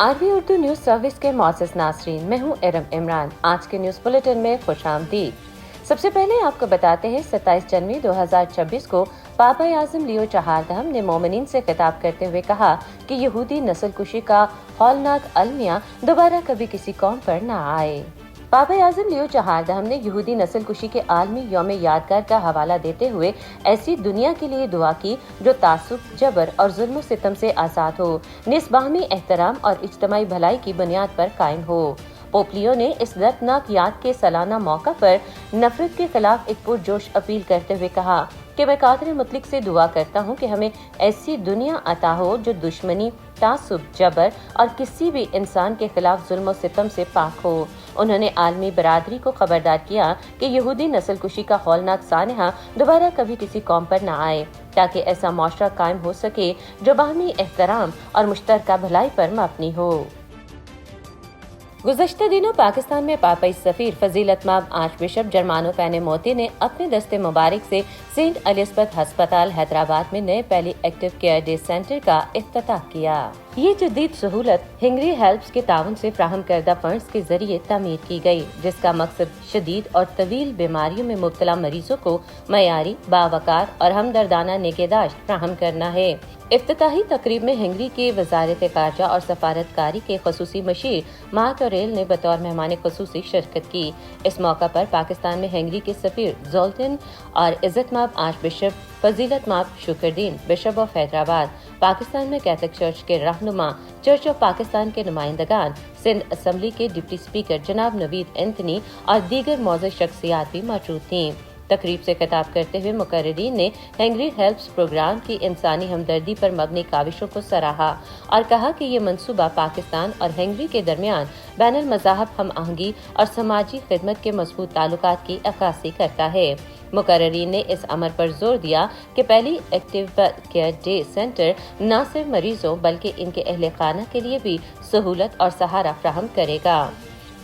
RV Urdu news service के मौसस नासरीन, मैं हूं इरम इमरान। आज के न्यूज बुलेटिन में खुशामदीद। सबसे पहले आपको बताते हैं 27 जनवरी 2026 को पापा आज़म लियो चहारदहम ने मोमिनीन से खिताब करते हुए कहा कि यहूदी नस्ल कुशी का हौलनाक अलमिया दोबारा कभी किसी कौम पर न आए। पापा आज़म लियो चहारदहम ने यहूदी नस्ल कुशी के आलमी यौम यादगार का हवाला देते हुए ऐसी दुनिया के लिए दुआ की जो तासुब, जबर और जुल्म सितम से आज़ाद हो, निस्बाहमी एहतराम और इज्तमाई भलाई की बुनियाद पर कायम हो। पोप लियो ने इस दर्दनाक याद के सालाना मौका पर नफरत के खिलाफ एक पुरजोश अपील करते हुए कहा कि मैं कादिर मुतलिक से दुआ करता हूँ कि हमें ऐसी दुनिया अता हो जो दुश्मनी, तासुब, जबर और किसी भी इंसान के खिलाफ जुल्म और सितम से पाक हो। उन्होंने आलमी बरादरी को खबरदार किया कि यहूदी नस्ल कुशी का हौलनाक सानहा दोबारा कभी किसी कौम पर न आए, ताकि ऐसा मुआशरा कायम हो सके जो बाहमी एहतराम और मुश्तरका भलाई पर मबनी हो। गुज़श्ता दिनों पाकिस्तान में पापाई सफीर फजीलतमाब आर्च बिशप जर्मानो पेनेमोती ने अपने दस्ते मुबारक से सेंट एलिज़ाबेथ अस्पताल हैदराबाद में नए पैलिएटिव केयर डे सेंटर का इफ्तिताह किया। ये जदीद सहूलत हेनरी हेल्प्स के ताउन से फ्राहम करदा फंड्स के जरिए तामीर की गई, जिसका मकसद शदीद और तवील बीमारियों में मुब्तला मरीजों को मयारी, बावकार और हमदर्दाना निगहदाश्त फ्राहम करना है। इफ्तिताही तकरीब में हेनरी के वजारत खारजा और सफारतकारी के खसूसी मशीर मार्क ऑरेल ने बतौर मेहमान खसूसी शिरकत की। इस मौका पर पाकिस्तान में हेनरी के सफीर जोल्टन और इज्जतमाब आर्च बिशप फजीलतमाब शुक्रदीन बिशप ऑफ हैदराबाद, पाकिस्तान में कैथलिक चर्च के रहनुमा, चर्च ऑफ पाकिस्तान के नुमाइंदगान, सिंध असम्बली के डिप्टी स्पीकर जनाब नवीद एंथनी और दीगर मौजूद शख्सियात भी मौजूद थीं। तकरीब से खिताब करते हुए मुकर्रिरीन ने हेनरी हेल्प्स प्रोग्राम की इंसानी हमदर्दी पर मबनी काविशों को सराहा और कहा कि ये मंसूबा पाकिस्तान और हेनरी के दरमियान बैनुल मज़ाहब हम आहंगी और समाजी खिदमत के मजबूत ताल्लुकात की अक्कासी करता है। मुकर्रिरीन ने इस अमर पर जोर दिया कि पैलिएटिव केयर डे सेंटर न सिर्फ मरीजों बल्कि इनके अहले खाना के लिए भी सहूलत और सहारा फ्राहम करेगा।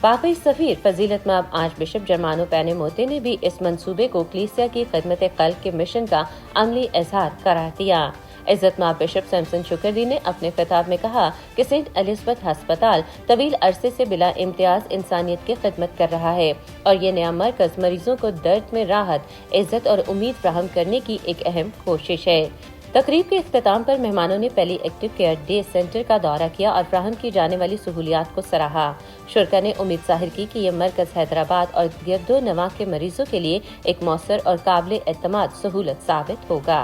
पापी सफीर फजीलतमाब आर्च बिशप जर्मानो पेनेमोती ने भी इस मंसूबे को कलीसिया की खिदमत कल्ब के मिशन का अमली इजहार करार दिया। इज्जतमाब बिशप सैमसन शुक्रदीन ने अपने खिताब में कहा कि सेंट एलिज़ाबेथ अस्पताल तवील अरसे से बिला इम्तियाज इंसानियत की खिदमत कर रहा है और ये नया मरकज मरीजों को दर्द में राहत, इज्जत और उम्मीद फ्राहम करने की एक अहम कोशिश है। तकरीब के इख्तिताम पर मेहमानों ने पैलिएटिव केयर डे सेंटर का दौरा किया और फ्राहम की जाने वाली सहूलियात को सराहा। शुरका ने उम्मीद जाहिर की कि यह मरकज हैदराबाद और गिरदो नवा के मरीजों के लिए एक मौसर और काबिल एतमाद सहूलत साबित होगा।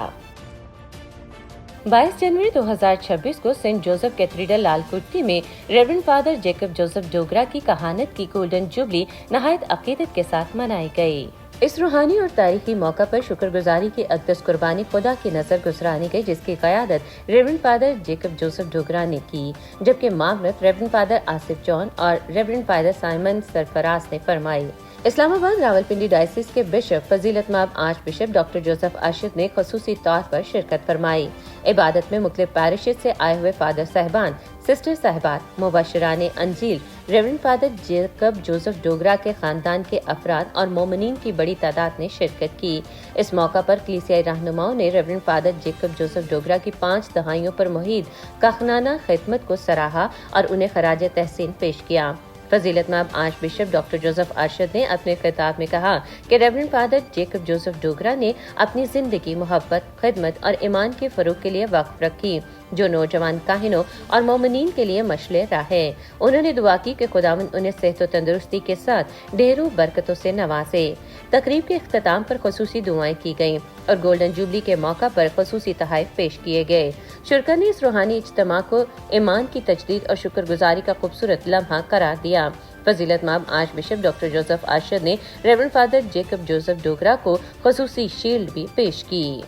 22 जनवरी 2026 को सेंट जोसेफ कैथेड्रल लालकुटी में reverend father Jacob Joseph Dogra की कहानत की गोल्डन जुबली नहायत अकीदत के साथ मनाई गई। इस रूहानी और तारीखी मौका पर शुक्रगुजारी की अक़दस कुर्बानी खुदा की नजर गुजरानी गई, जिसकी क़यादत reverend father Jacob Joseph Dogra ने की, जबकि मामरत रेवरेंड फादर आसिफ जॉन और रेवरेंड फादर साइमन सरफराज ने फरमाई। इस्लामाबाद रावलपिंडी डायसिस के बिशप फजीलतमाब arch bishop doctor Joseph Arshad ने खसूसी तौर पर शिरकत फरमाई। इबादत में मुख्तलिफ पैरिशेज से आए हुए फादर साहबान, सिस्टर साहबान, मुबशराने अंजील, reverend father Jacob Joseph Dogra के खानदान के अफराद और मोमिनीन की बड़ी तादाद ने शिरकत की। इस मौका पर कलीसियाई रहनुमाओं ने reverend father Jacob Joseph Dogra की 5 दहाइयों पर मुहित काखनाना खिदमत को सराहा और उन्हें खराज तहसीन पेश किया। फजीलतमाब arch bishop doctor Joseph Arshad ने अपने खिताब में कहा कि reverend father Jacob Joseph Dogra ने अपनी जिंदगी मोहब्बत, खिदमत और ईमान के फरोग के लिए वक्फ रखी, जो नौजवान काहिनों और मोमिनीन के लिए मशले राह है। उन्होंने दुआ की कि खुदावंद उन्हें सेहत और तंदुरुस्ती के साथ ढेरों बरकतों से नवाजे। तकरीब के इख्तिताम पर खसूसी दुआएं की गयी और गोल्डन जुबली के मौका पर खसूसी तहाइफ पेश किए गए। शुरका ने इस रूहानी इज्तिमा को ईमान की तजदीद और शुक्रगुजारी का खूबसूरत लम्हा करार दिया। फजीलतमाब arch bishop doctor Joseph Arshad ने reverend father Jacob Joseph Dogra को खसूसी शील्ड भी पेश की।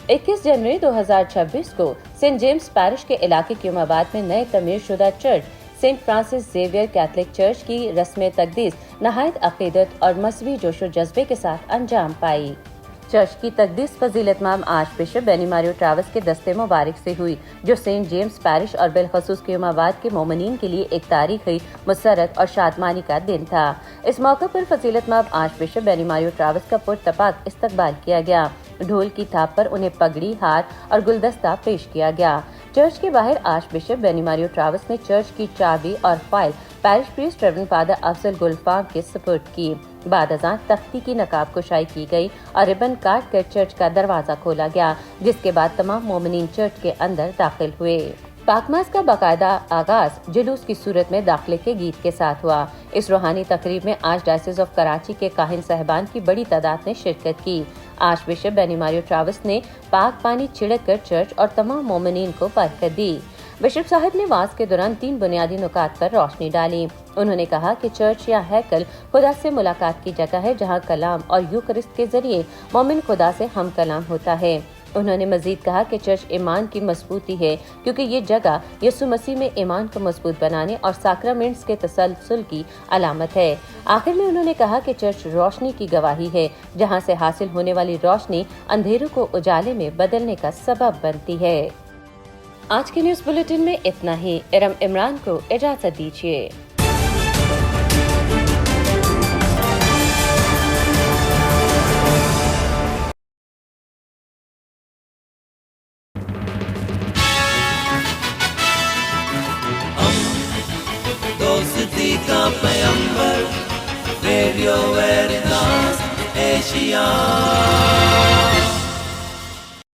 21 जनवरी 2026 को सेंट जेम्स पैरिश के इलाके क्यूमाबाद में नए तमीर शुदा church Saint Francis Xavier Catholic church की रस्म तकदीस नहायत अकीदत और मजहबी जोशो जज्बे के साथ अंजाम पाई। चर्च की तकदीस फजीलतमाब आर्च बिशप बेनीमारियो ट्रावस के दस्ते मुबारक से हुई, जो सेंट जेम्स पैरिश और बिलखसूस क्यूमाबाद के मोमिनीन के लिए एक तारीखी, मुसरत और शादमानी का दिन था। इस मौके पर फजीलतमाब आर्च बिशप बेनीमारियो ट्रावस का पुरतपाक इस्तकबाल किया गया। ढोल की थाप पर उन्हें पगड़ी, हार और गुलदस्ता पेश किया गया। چرچ کے باہر arch bishop Benny Mario Travas نے چرچ کی چابی اور file parish priest reverend father Afzal Gulfam کے سپرد کی۔ بعد ازاں تختی کی نقاب کشائی کی گئی اور ربن کاٹ کر چرچ کا دروازہ کھولا گیا، جس کے بعد تمام مومنین چرچ کے اندر داخل ہوئے۔ پاک ماس کا باقاعدہ آغاز جلوس کی صورت میں داخلے کے گیت کے ساتھ ہوا۔ اس روحانی تقریب میں آرچ ڈائسس آف کراچی کے کاہن صاحبان کی بڑی تعداد نے شرکت کی۔ Arch bishop Benny Mario Travas نے پاک پانی چھڑک کر چرچ اور تمام مومنین کو برکت دی۔ بشپ صاحب نے وعظ کے دوران 3 بنیادی نکات پر روشنی ڈالی۔ انہوں نے کہا کہ چرچ یا ہیکل خدا سے ملاقات کی جگہ ہے، جہاں کلام اور یوکرسٹ کے ذریعے مومن خدا سے ہم کلام ہوتا ہے۔ انہوں نے مزید کہا کہ چرچ ایمان کی مضبوطی ہے، کیونکہ یہ جگہ یسوع مسیح میں ایمان کو مضبوط بنانے اور ساکرامنٹس کے تسلسل کی علامت ہے۔ آخر میں انہوں نے کہا کہ چرچ روشنی کی گواہی ہے، جہاں سے حاصل ہونے والی روشنی اندھیروں کو اجالے میں بدلنے کا سبب بنتی ہے۔ آج کے نیوز بلیٹن میں اتنا ہی۔ ارم عمران کو اجازت دیجیے۔ دوستی کا پیمبر، ریڈیو ویریتاس ایشیا۔